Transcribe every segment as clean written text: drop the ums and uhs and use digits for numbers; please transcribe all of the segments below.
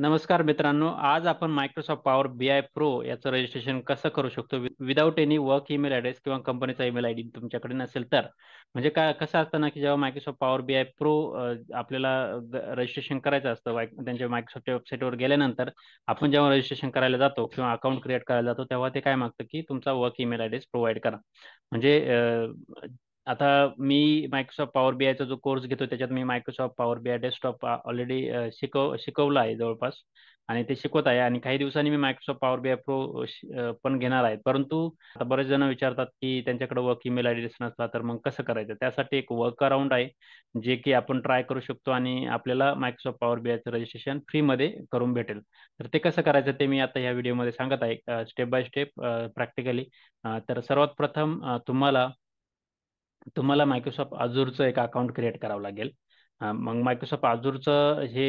नमस्कार मित्रांनो, आज आपण मायक्रोसॉफ्ट पॉवर BI प्रो याचं रजिस्ट्रेशन कसं करू शकतो without any work email address किंवा कंपनीचा ईमेल आयडी तुमच्याकडे नसेल तर. म्हणजे काय कसं असतं ना, की जेव्हा मायक्रोसॉफ्ट पॉवर BI प्रो आपल्याला रजिस्ट्रेशन करायचं असतं त्यांच्या मायक्रोसॉफ्टच्या वेबसाईटवर गेल्यानंतर आपण जेव्हा रजिस्ट्रेशन करायला जातो किंवा अकाउंट क्रिएट करायला जातो, तेव्हा ते काय मागतं, की तुमचा वर्क ईमेल ॲड्रेस प्रोव्हाईड करा. म्हणजे आता मी मायक्रोसॉफ्ट पॉवर बीआयचा जो कोर्स घेतो त्याच्यात मी Microsoft power BI desktop already शिकवलं आहे जवळपास आणि ते शिकवत आहे आणि काही दिवसांनी मी मायक्रोसॉफ्ट पॉवर बीआय प्रो पण घेणार आहे. परंतु आता बरेच जण विचारतात की त्यांच्याकडे वर्क ईमेल ॲड्रेस नसला तर मग कसं करायचं. त्यासाठी एक वर्क अराउंड आहे जे की आपण ट्राय करू शकतो आणि आपल्याला मायक्रोसॉफ्ट पॉवर बीआयचं रजिस्ट्रेशन फ्रीमध्ये करून भेटेल. तर ते कसं करायचं ते मी आता ह्या व्हिडिओमध्ये सांगत आहे स्टेप बाय स्टेप प्रॅक्टिकली. तर सर्वात प्रथम तुम्हाला मायक्रोसॉफ्ट अजूरचं एक अकाउंट क्रिएट करावं लागेल. मग मायक्रोसॉफ्ट अजूरचं हे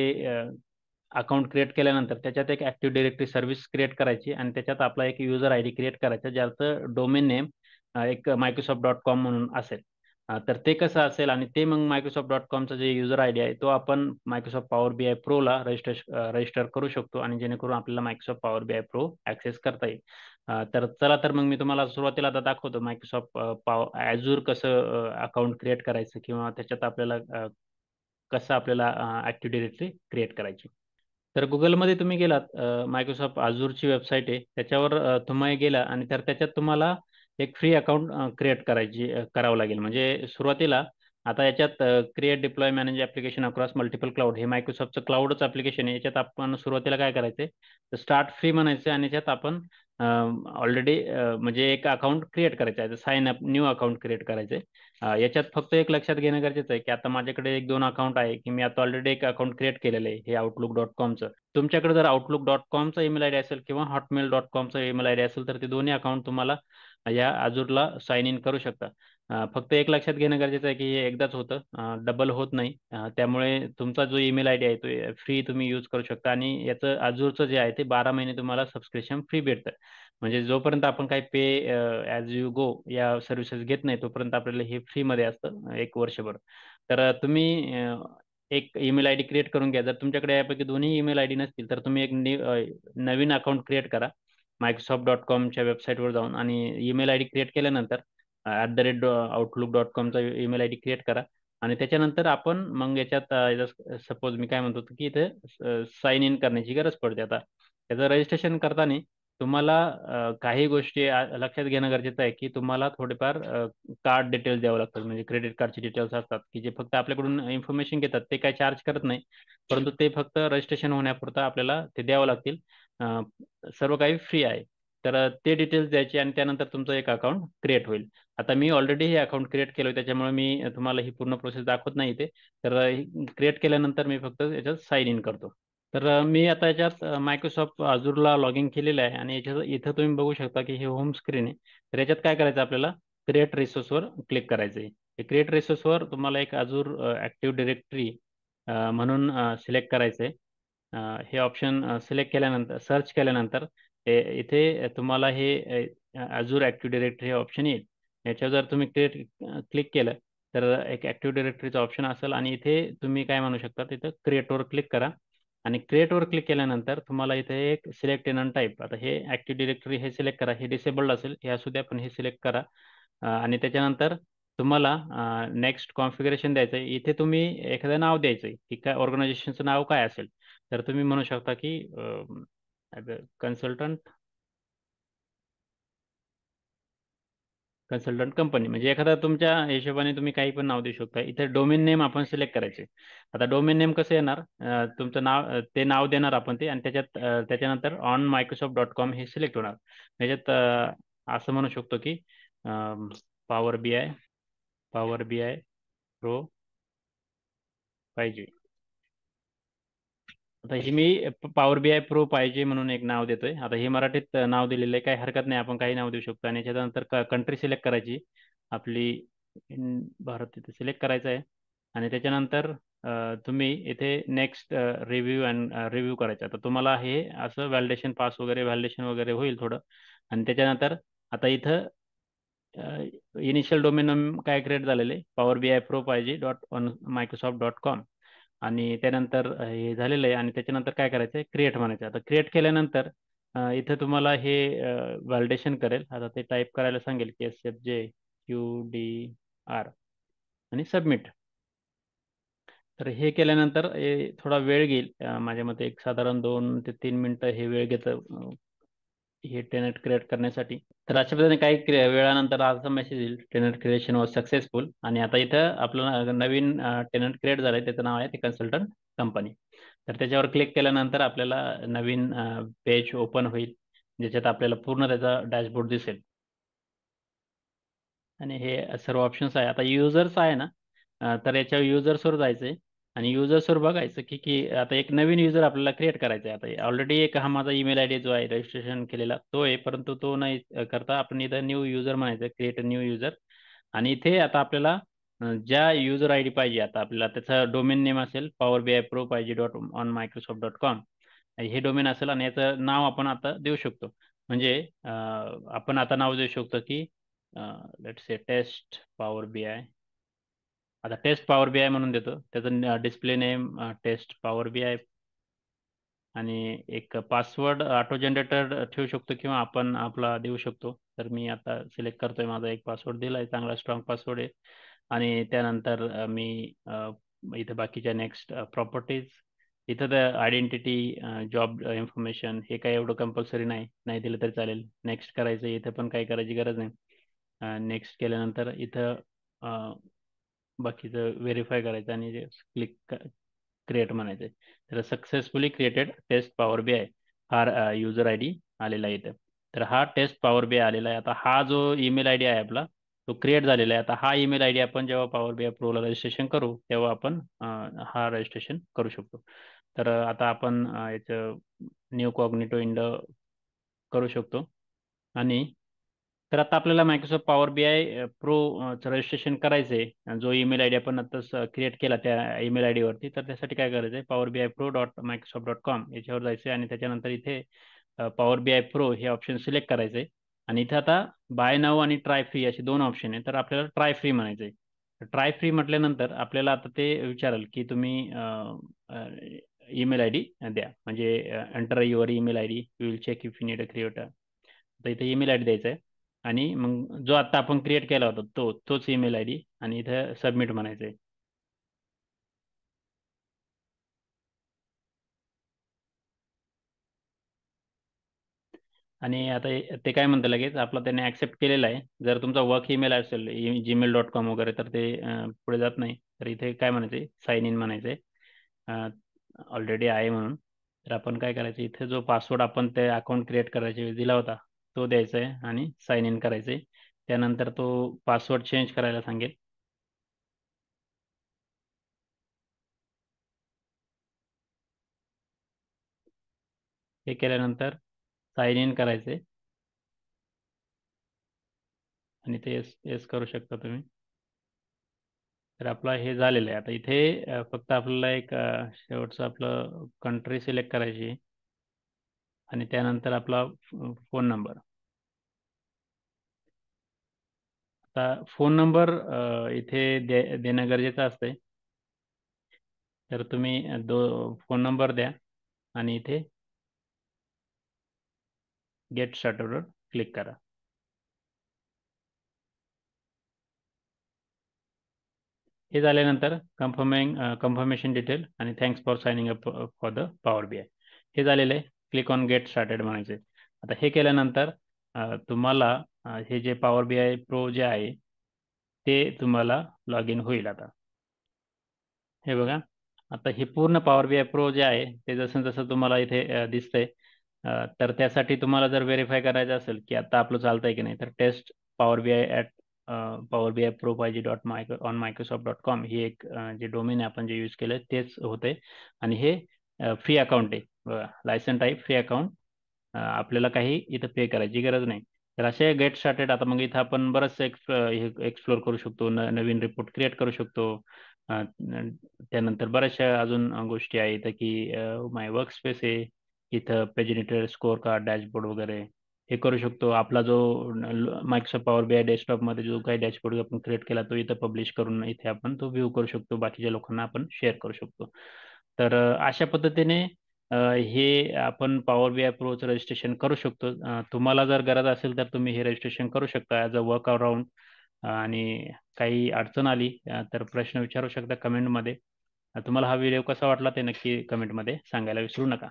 अकाउंट क्रिएट केल्यानंतर त्याच्यात एक ऍक्टिव्ह डिरेक्टरी सर्व्हिस क्रिएट करायची आणि त्याच्यात आपला एक युजर आय डी क्रिएट करायचा ज्याचं डोमेन नेम एक मायक्रोसॉफ्ट.com म्हणून असेल. तर ते कसं असेल आणि ते मग मायक्रोसॉफ्ट.comचा जे युजर आय डी आहे तो आपण मायक्रोसॉफ्ट पॉवर बीआय प्रोला रजिस्टर करू शकतो आणि जेणेकरून आपल्याला Microsoft power BI pro access करता येईल. तर चला तर मग मी तुम्हाला सुरुवातीला आता दाखवतो मायक्रोसॉफ्ट ॲझूर कसं अकाउंट क्रिएट करायचं किंवा त्याच्यात आपल्याला कसं आपल्याला ऍक्टिव्ह डिरेक्टरी क्रिएट करायची. तर गुगलमध्ये तुम्ही गेलात मायक्रोसॉफ्ट अजूरची वेबसाईट आहे त्याच्यावर तुम्ही गेला आणि त्याच्यात तुम्हाला एक फ्री अकाउंट क्रिएट करावं लागेल. म्हणजे सुरुवातीला आता याच्यात create deploy manage application across multiple cloud हे मायक्रोसॉफ्टचं क्लाउडच ॲप्लिकेशन आहे. याच्यात आपण सुरुवातीला काय करायचं तर स्टार्ट फ्री म्हणायचं आणि याच्यात आपण ऑलरेडी म्हणजे एक अकाउंट क्रिएट करायचं आहे. Sign up new account create करायचं आहे. याच्यात फक्त एक लक्षात घेणं गरजेचं आहे की आता माझ्याकडे एक दोन अकाउंट आहे की मी आता ऑलरेडी एक अकाउंट क्रिएट केलेलं आहे हे Outlook.comचं. तुमच्याकडे जर Outlook.comचा ईमेल आयडी असेल किंवा Hotmail.comचा ईमेल आयडी असेल तर ते दोन्ही अकाउंट तुम्हाला या अजूरला साइन इन करू शकता. फक्त एक लक्षात घेणं गरजेचं आहे की हे एकदाच होतं, डबल होत नाही. त्यामुळे तुमचा जो ईमेल आयडी आहे तो फ्री तुम्ही यूज करू शकता आणि याचं अजूरचं जे आहे ते 12 महिने तुम्हाला सबस्क्रिप्शन फ्री भेटतं. म्हणजे जोपर्यंत आपण काही पे ॲज यू गो या सर्व्हिसेस घेत नाही तोपर्यंत आपल्याला हे फ्रीमध्ये असतं एक वर्षभर. तर तुम्ही एक ईमेल आयडी क्रिएट करून घ्या. जर तुमच्याकडे यापैकी दोन्ही ईमेल आयडी नसतील तर तुम्ही एक नवीन अकाउंट क्रिएट करा Microsoft.comच्या वेबसाईटवर जाऊन आणि ईमेल आयडी क्रिएट केल्यानंतर @outlook.comचा ईमेल आयडी क्रिएट करा आणि त्याच्यानंतर आपण मग याच्यात सपोज मी काय म्हणतो की इथे साइन इन करण्याची गरज पडते. आता त्याचं रजिस्ट्रेशन करताना तुम्हाला काही गोष्टी लक्षात घेणं गरजेचं आहे की तुम्हाला थोडेफार कार्ड डिटेल्स द्यावं लागतात. म्हणजे क्रेडिट कार्डचे डिटेल्स असतात की जे फक्त आपल्याकडून इन्फॉर्मेशन घेतात. ते काय चार्ज करत नाही परंतु ते फक्त रजिस्ट्रेशन होण्यापुरता आपल्याला ते द्यावं लागतील. सर्व काही फ्री आहे. तर ते डिटेल्स द्यायचे आणि त्यानंतर तुमचं एक अकाउंट क्रिएट होईल. आता मी ऑलरेडी हे अकाउंट क्रिएट केलं त्याच्यामुळे मी तुम्हाला ही पूर्ण प्रोसेस दाखवत नाही इथे. तर क्रिएट केल्यानंतर मी फक्त याच्यात साइन इन करतो. तर मी आता याच्यात मायक्रोसॉफ्ट अजूरला लॉग इन केलेलं आहे आणि याच्यात इथं तुम्ही बघू शकता की हे होम स्क्रीन आहे. तर याच्यात काय करायचं आपल्याला क्रिएट रिसोर्सवर क्लिक करायचं आहे. हे क्रिएट रिसोर्सवर तुम्हाला एक अजूर ॲक्टिव्ह डिरेक्टरी म्हणून सिलेक्ट करायचं आहे. हे ऑप्शन सिलेक्ट केल्यानंतर सर्च केल्यानंतर इथे तुम्हाला हे अजूर ॲक्टिव्ह डिरेक्टरी हे ऑप्शन येईल. याच्यावर जर तुम्ही क्लिक केलं तर एक ॲक्टिव्ह डिरेक्टरीचा ऑप्शन असेल आणि इथे तुम्ही काय म्हणू शकता तिथं क्रिएटवर क्लिक करा आणि क्रिएटवर क्लिक केल्यानंतर तुम्हाला इथे एक सिलेक्ट इन टाईप आता हे ॲक्टिव्ह डिरेक्टरी हे सिलेक्ट करा. हे डिसेबल्ड असेल हे असू द्या पण हे सिलेक्ट करा आणि त्याच्यानंतर तुम्हाला नेक्स्ट कॉन्फिगरेशन द्यायचं आहे. इथे तुम्ही एखादं नाव द्यायचं आहे की काय ऑर्गनायझेशनचं नाव काय असेल तर तुम्ही म्हणू शकता की कन्सल्टंट कन्सल्टंट कंपनी म्हणजे एखादा तुमच्या हिशोबाने तुम्ही काही पण नाव देऊ शकता. इथे डोमेन नेम आपण सिलेक्ट करायचे. आता डोमेन नेम कसं येणार तुमचं नाव ते नाव देणार आपण ते आणि त्याच्यात त्याच्यानंतर ऑन Microsoft.com हे सिलेक्ट होणार. त्याच्यात असं म्हणू शकतो की पॉवर बीआय प्रो पाहिजे. आता ही मी पॉवर बीआय प्रो पाहिजे म्हणून एक नाव देतोय. आता हे मराठीत नाव दिलेलं आहे काही हरकत नाही आपण काही नाव देऊ शकतो आणि याच्यानंतर कंट्री सिलेक्ट करायची आपली भारत इथे सिलेक्ट करायचं आहे आणि त्याच्यानंतर तुम्ही इथे नेक्स्ट रिव्ह्यू अँड रिव्ह्यू करायचं. तर तुम्हाला हे असं व्हॅलिडेशन वगैरे होईल थोडं आणि त्याच्यानंतर आता इथं इनिशियल डोमेन काय क्रिएट झालेले पॉवर बीआय प्रो पाहिजे .on Microsoft.com आणि त्यानंतर हे झालेलं आहे आणि त्याच्यानंतर काय करायचं आहे, क्रिएट म्हणायचं. आता क्रिएट केल्यानंतर इथं तुम्हाला हे व्हॅलिडेशन करेल. आता ते टाईप करायला सांगेल की SFJQDR आणि सबमिट. तर हे केल्यानंतर थोडा वेळ घेईल, माझ्या मते एक साधारण 2 ते 3 मिनिटं हे वेळ घेतं हे टेनंट क्रिएट करण्यासाठी. तर अशा पद्धतीने काही वेळानंतर असा मेसेज येईल, टेनंट क्रिएशन वॉज सक्सेसफुल. आणि आता इथं आपलं नवीन टेनंट क्रिएट झालंय, त्याचं नाव आहे ते कन्सल्टंट कंपनी. तर त्याच्यावर क्लिक केल्यानंतर आपल्याला नवीन पेज ओपन होईल, ज्याच्यात आपल्याला पूर्ण त्याचा डॅशबोर्ड दिसेल. आणि हे सर्व ऑप्शन्स आहे. आता युजर्स आहे ना, तर याच्या युजर्सवर जायचंय आणि युजर्सवर बघायचं की आता एक नवीन युजर आपल्याला क्रिएट करायचा आहे. आता ऑलरेडी एक हा माझा ईमेल आयडी जो आहे रजिस्ट्रेशन केलेला तो आहे, परंतु तो नाही करता आपण इथं न्यू युजर म्हणायचं, क्रिएट अ न्यू युजर. आणि इथे आता आपल्याला ज्या युजर आय डी पाहिजे, आता आपल्याला त्याचा डोमेन नेम असेल powerbipro पाहिजे .on.microsoft.com, हे डोमेन असेल आणि याचं नाव आपण आता देऊ शकतो. म्हणजे आपण आता नाव देऊ शकतो की let's say test power B I. आता टेस्ट पॉवर बी आय म्हणून देतो, त्याचं display name test power B I. आणि एक पासवर्ड ऑटो जनरेटर ठेवू शकतो किंवा आपण आपला देऊ शकतो. तर मी आता सिलेक्ट करतोय, माझा एक पासवर्ड दिलाय, चांगला स्ट्रॉंग पासवर्ड आहे. आणि त्यानंतर मी इथे बाकीच्या नेक्स्ट प्रॉपर्टीज, इथं तर आयडेंटिटी, जॉब इन्फॉर्मेशन हे काही एवढं कंपल्सरी नाही, नाही दिलं तरी चालेल. नेक्स्ट करायचं, इथं पण काही करायची गरज नाही. नेक्स्ट केल्यानंतर इथं बाकीचं व्हेरीफाय करायचं आणि क्लिक क्रिएट म्हणायचं. तर successfully created test power B I हा युजर आय डी आलेला आहे इथं. तर हा टेस्ट पॉवर बी आय आलेला आहे. आता हा जो ईमेल आय डी आहे आपला तो क्रिएट झालेला आहे. आता हा ईमेल आय डी आपण जेव्हा पॉवर बी आय प्रोला रजिस्ट्रेशन करू तेव्हा आपण हा रजिस्ट्रेशन करू शकतो. तर आता आपण याचं न्यू कॉग्निटो विंडो करू शकतो. आणि तर आता आपल्याला Microsoft power B I pro registration करायचं आहे. जो ईमेल आय डी आपण आता क्रिएट केला त्या ईमेल आय डीवरती, तर त्यासाठी काय करायचं आहे, powerbipro.microsoft.com याच्यावर जायचं आहे आणि त्याच्यानंतर इथे पॉवर बी आय प्रो हे ऑप्शन सिलेक्ट करायचं आहे. आणि इथे आता बाय नाव आणि ट्राय फ्री असे दोन ऑप्शन आहे, तर आपल्याला ट्राय फ्री म्हणायचं आहे. ट्राय फ्री म्हटल्यानंतर आपल्याला आता ते विचारेल की तुम्ही ईमेल आय डी द्या, म्हणजे enter your email I D, will check if you need a create. तर इथे ईमेल आय डी द्यायचा आहे आणि मग जो आता आपण क्रिएट केला होता तोच ईमेल आय डी आणि इथे सबमिट म्हणायचं आहे. आणि आता ते काय म्हणतं लगेच आपला त्याने ऍक्सेप्ट केलेला आहे. जर तुमचा वर्क ईमेल असेल gmail.com वगैरे तर ते पुढे जात नाही. तर इथे काय म्हणायचं, साइन इन म्हणायचंय, ऑलरेडी आहे म्हणून. तर आपण काय करायचं, इथे जो पासवर्ड आपण ते अकाउंट क्रिएट करायच्या वेळी दिला होता तो द्यायचा आहे आणि साइन इन करायचंय. त्यानंतर तो पासवर्ड चेंज करायला सांगेल. हे केल्यानंतर साइन इन करायचे आणि ते येस करू शकता तुम्ही. तर आपलं हे झालेलं आहे. आता इथे फक्त आपल्याला एक शेवटचं आपलं कंट्री सिलेक्ट करायची आहे आणि त्यानंतर आपला फोन नंबर. आता फोन नंबर इथे देणं गरजेचं असतंय. तर तुम्ही फोन नंबर द्या आणि इथे गेट स्टार्टरवर क्लिक करा. हे झाल्यानंतर कन्फर्मेशन डिटेल आणि thanks for signing up for the power B I हे झालेलं आहे. क्लिक ऑन गेट स्टार्टेड म्हणायचे. आता हे केल्यानंतर तुम्हाला हे जे पॉवर बी आय प्रो जे आहे ते तुम्हाला लॉग इन होईल. आता हे बघा, आता हे पूर्ण पॉवर बी आय प्रो जे आहे ते जसं जसं तुम्हाला इथे दिसतंय, तर त्यासाठी तुम्हाला जर व्हेरीफाय करायचं असेल की आता आपलं चालतंय की नाही, तर test power B I at power B I pro पाहिजे .on.microsoft.com ही एक जे डोमेन आपण जे यूज केलं तेच होते. आणि हे फ्री अकाउंट आहे बघा, लायसन टाईप फ्री अकाउंट, आपल्याला काही इथं पे करायची गरज नाही. तर असे गेट स्टार्टेड. आता मग इथं आपण बरंच एक्सप्लोर करू शकतो, नवीन रिपोर्ट क्रिएट करू शकतो. त्यानंतर बऱ्याचशा अजून गोष्टी आहेत की माय वर्क स्पेस आहे, इथं पेजिनेटर स्कोअर कार्ड डॅशबोर्ड वगैरे हे करू शकतो. आपला जो मायक्रोसॉफ्ट पॉवर बीआय डेस्कटॉपमध्ये जो काही डॅशबोर्ड आपण क्रिएट केला तो इथं पब्लिश करून इथे आपण तो व्ह्यू करू शकतो. बाकीच्या लोकांना आपण शेअर करू शकतो. तर अशा पद्धतीने हे आपण पॉवर बीआय प्रोचं रजिस्ट्रेशन करू शकतो. तुम्हाला जर गरज असेल तर तुम्ही हे रजिस्ट्रेशन करू शकता ॲज अ वर्क अराउंड. आणि काही अडचण आली तर प्रश्न विचारू शकता कमेंटमध्ये. तुम्हाला हा व्हिडिओ कसा वाटला ते नक्की कमेंटमध्ये सांगायला विसरू नका.